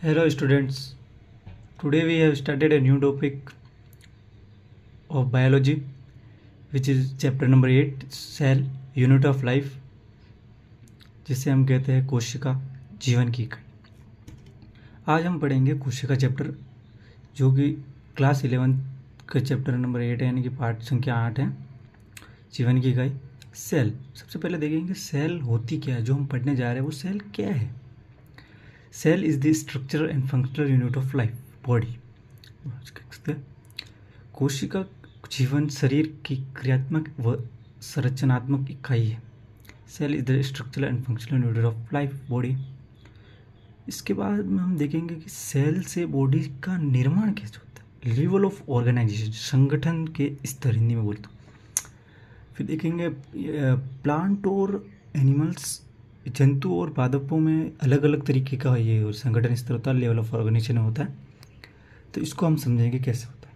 Hello students, today we have started a new topic of biology which is chapter number 8 cell unit of life, जिसे हम कहते हैं कोशिका जीवन की इकाई। आज हम पढ़ेंगे कोशिका चैप्टर जो कि क्लास 11 का चैप्टर नंबर 8 है, यानी कि पार्ट संख्या 8 है, जीवन की इकाई सेल। सबसे पहले देखेंगे सेल होती क्या है। जो हम पढ़ने जा रहे हैं वो सेल क्या है। Cell is the structural and functional unit of life body. कोशिका जीवन शरीर की क्रियात्मक व संरचनात्मक इकाई है। Cell is the structural and functional unit of life body. इसके बाद में हम देखेंगे कि सेल से बॉडी का निर्माण कैसे होता है। लेवल ऑफ ऑर्गेनाइजेशन, संगठन के स्तर, हिंदी में बोलते हैं। फिर देखेंगे प्लांट और एनिमल्स, जंतु और पादपों में अलग अलग तरीके का ये संगठन स्तर होता है, लेवल ऑफ ऑर्गेनाइजेशन होता है। तो इसको हम समझेंगे कैसे होता है।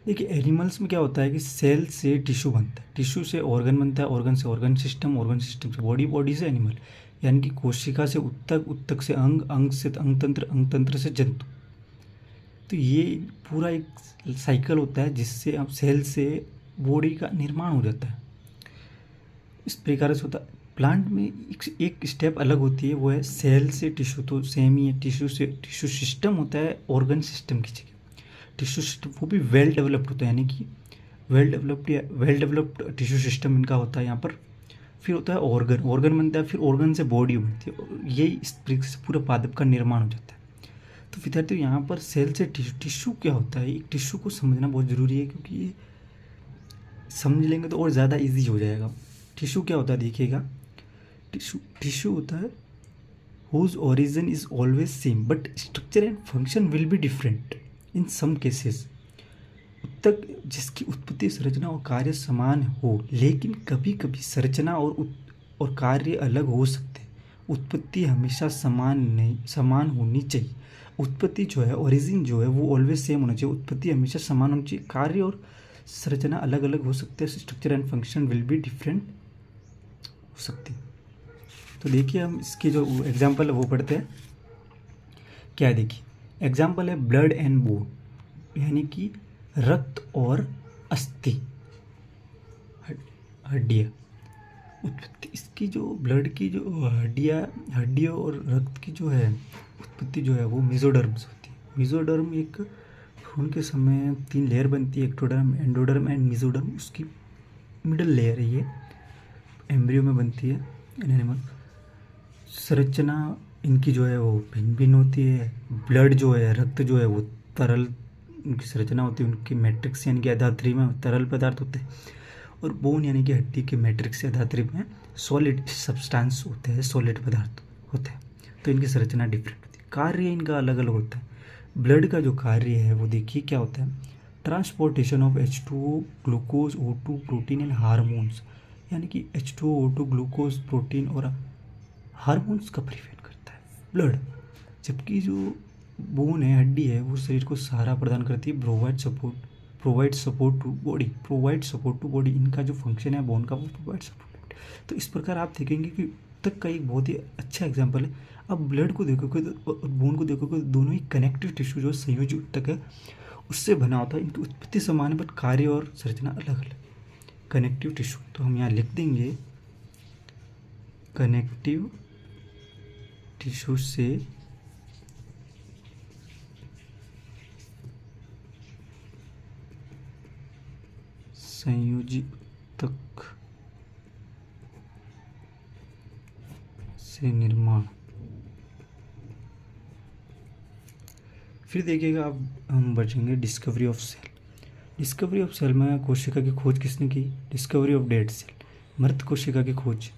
देखिए एनिमल्स में क्या होता है कि सेल से टिश्यू बनता है, टिश्यू से ऑर्गन बनता है, ऑर्गन से ऑर्गन सिस्टम, ऑर्गन सिस्टम से बॉडी, बॉडी से एनिमल, यानी कि कोशिका से उत्तक, उत्तक से अंग, अंग से अंगतंत्र, अंगतंत्र से जंतु। तो ये पूरा एक साइकिल होता है जिससे अब सेल से बॉडी का निर्माण हो जाता है। इस प्रकार से होता है। प्लांट में एक स्टेप अलग होती है, वो है सेल से टिश्यू। तो सेम ही है, टिश्यू से टिश्यू सिस्टम होता है ऑर्गन सिस्टम की जगह। टिश्यू सिस्टम वो भी वेल डेवलप्ड होता है, यानी कि वेल डेवलप्ड टिश्यू सिस्टम इनका होता है यहाँ पर। फिर होता है ऑर्गन, ऑर्गन बनता है, फिर ऑर्गन से बॉडी बनती है, और यही इस तरीके से पूरा पादप का निर्माण हो जाता है। तो विद्यार्थियों यहाँ पर सेल से टिश्यू क्या होता है, एक टिश्यू को समझना बहुत ज़रूरी है, क्योंकि ये समझ लेंगे तो और ज़्यादा ईजी हो जाएगा। टिश्यू क्या होता है देखिएगा। टिश्यू होता है whose origin is always same but structure and function will be different in some cases। उत्तक जिसकी उत्पत्ति, संरचना और कार्य समान हो, लेकिन कभी कभी संरचना और कार्य अलग हो सकते हैं। उत्पत्ति हमेशा समान होनी चाहिए। उत्पत्ति जो है, ओरिजिन जो है, वो ऑलवेज सेम होना चाहिए। उत्पत्ति हमेशा समान होनी चाहिए। कार्य और संरचना अलग अलग हो सकते हैं। Structure and function will be different हो सकती है। तो देखिए हम इसकी जो एग्जाम्पल है वो पढ़ते हैं। क्या है देखिए, एग्जाम्पल है ब्लड एंड बोन, यानी कि रक्त और अस्थि, हड्डियाँ। उत्पत्ति इसकी जो ब्लड की जो हड्डियों और रक्त की जो है उत्पत्ति जो है वो मेसोडर्म से होती है। मेसोडर्म एक भ्रूण के समय 3 लेयर बनती है, एक्टोडर्म, एंडोडर्म एंड मेसोडर्म। उसकी मिडल लेयर है, ये एम्ब्रियो में बनती है एनिमल। संरचना इनकी जो है वो भिन्न भिन्न होती है। ब्लड जो है, रक्त जो है, वो तरल उनकी संरचना होती है। उनकी मैट्रिक्स यानी कि अधात्री में तरल पदार्थ होते हैं, और बोन यानी कि हड्डी के मैट्रिक्स या अधात्री में सॉलिड सब्सटेंस होते हैं, सॉलिड पदार्थ होते हैं। तो इनकी संरचना डिफरेंट होती है। कार्य इनका अलग अलग होता है। ब्लड का जो कार्य है वो देखिए क्या होता है, transportation of H2O, glucose, O2, protein and hormones, यानी कि H2O, O2, ग्लूकोज, प्रोटीन और हार्मोन्स का प्रिवेंट करता है ब्लड। जबकि जो बोन है, हड्डी है, वो शरीर को सहारा प्रदान करती है, प्रोवाइड सपोर्ट टू बॉडी। इनका जो फंक्शन है बोन का, वो प्रोवाइड सपोर्ट। तो इस प्रकार आप देखेंगे कि तक का एक बहुत ही अच्छा एग्जाम्पल है। अब ब्लड को देखोगे और बोन को देखोगे, दोनों ही कनेक्टिव टिश्यू जो संयोजी ऊतक है उससे बना होता है। इनकी उत्पत्ति समान है बट कार्य और संरचना अलग अलग। कनेक्टिव टिश्यू, तो हम यहाँ लिख देंगे कनेक्टिव टिश्यू से संयोजी ऊतक से निर्माण। फिर देखिएगा अब हम बचेंगे discovery of cell. Discovery of cell में कोशिका की खोज किसने की? डिस्कवरी ऑफ डेड सेल, मृत कोशिका की खोज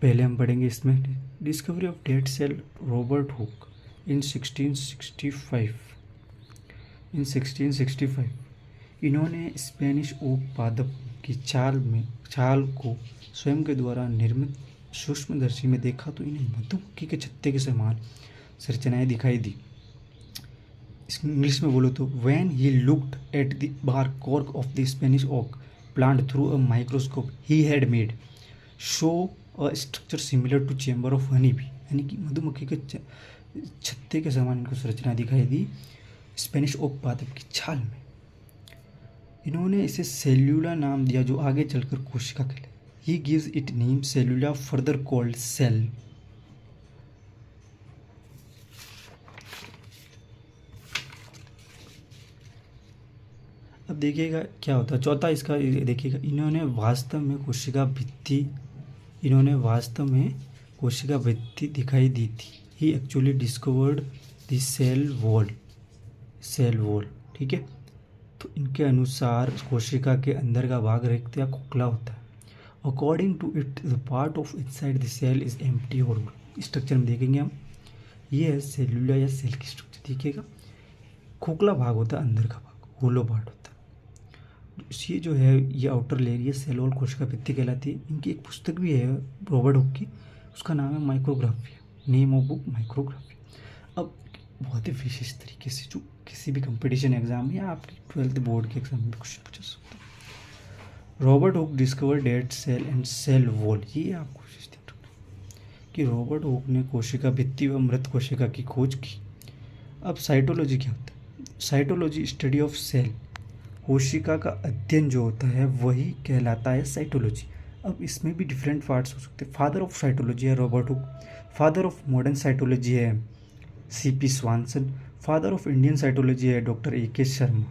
पहले हम पढ़ेंगे इसमें। Discovery of dead cell, Robert Hooke in 1665। इन्होंने स्पेनिश ओक पादप की छाल को स्वयं के द्वारा निर्मित सूक्ष्मदर्शी में देखा तो इन्हें मधुमक्खी के छत्ते के समान संरचनाएं दिखाई दी। इंग्लिश में बोलो तो when he looked at the bark cork of the Spanish oak plant through a microscope he had made show a structure similar to chamber of honey bee यानी कि मधुमक्खी के छत्ते के समान इनको संरचना दिखाई दी स्पेनिश ओक पादप की छाल में। इन्होंने इसे सेल्यूला नाम दिया जो आगे चलकर कोशिका कहलाए। He gives it name cellula further called cell. अब देखिएगा क्या होता है चौथा इसका देखिएगा, इन्होंने वास्तव में कोशिका भित्ति दिखाई दी थी। He actually discovered the cell wall. ठीक है, तो इनके अनुसार कोशिका के अंदर का भाग रिक्त या खोखला होता है। According to it the part of inside the cell is empty और होल। स्ट्रक्चर में देखेंगे हम, ये है सेलुला या सेल की स्ट्रक्चर। देखिएगा खोखला भाग होता है, अंदर का भाग होलो पार्ट होता है। ये जो है ये आउटर लेयर ये सेल वॉल कोशिका भित्ति कहलाती है। इनकी एक पुस्तक भी है रॉबर्ट हुक की, उसका नाम है Micrographia, name of book Micrographia. अब बहुत ही विशेष तरीके से जो किसी भी कंपटीशन एग्जाम या आपकी 12th बोर्ड के एग्जाम में क्वेश्चन पूछा सकता है। Robert Hooke discover dead cell and cell wall. ये आपको कोशिश ध्यान रखना कि रॉबर्ट हुक ने कोशिका भित्ति व मृत कोशिका की खोज की। अब साइटोलॉजी क्या होता है? साइटोलॉजी स्टडी ऑफ सेल, कोशिका का अध्ययन जो होता है वही कहलाता है साइटोलॉजी। अब इसमें भी डिफरेंट पार्ट्स हो सकते हैं। फादर ऑफ साइटोलॉजी है Robert Hooke, father of modern cytology है CP Swanson, father of Indian cytology है डॉक्टर ए के शर्मा।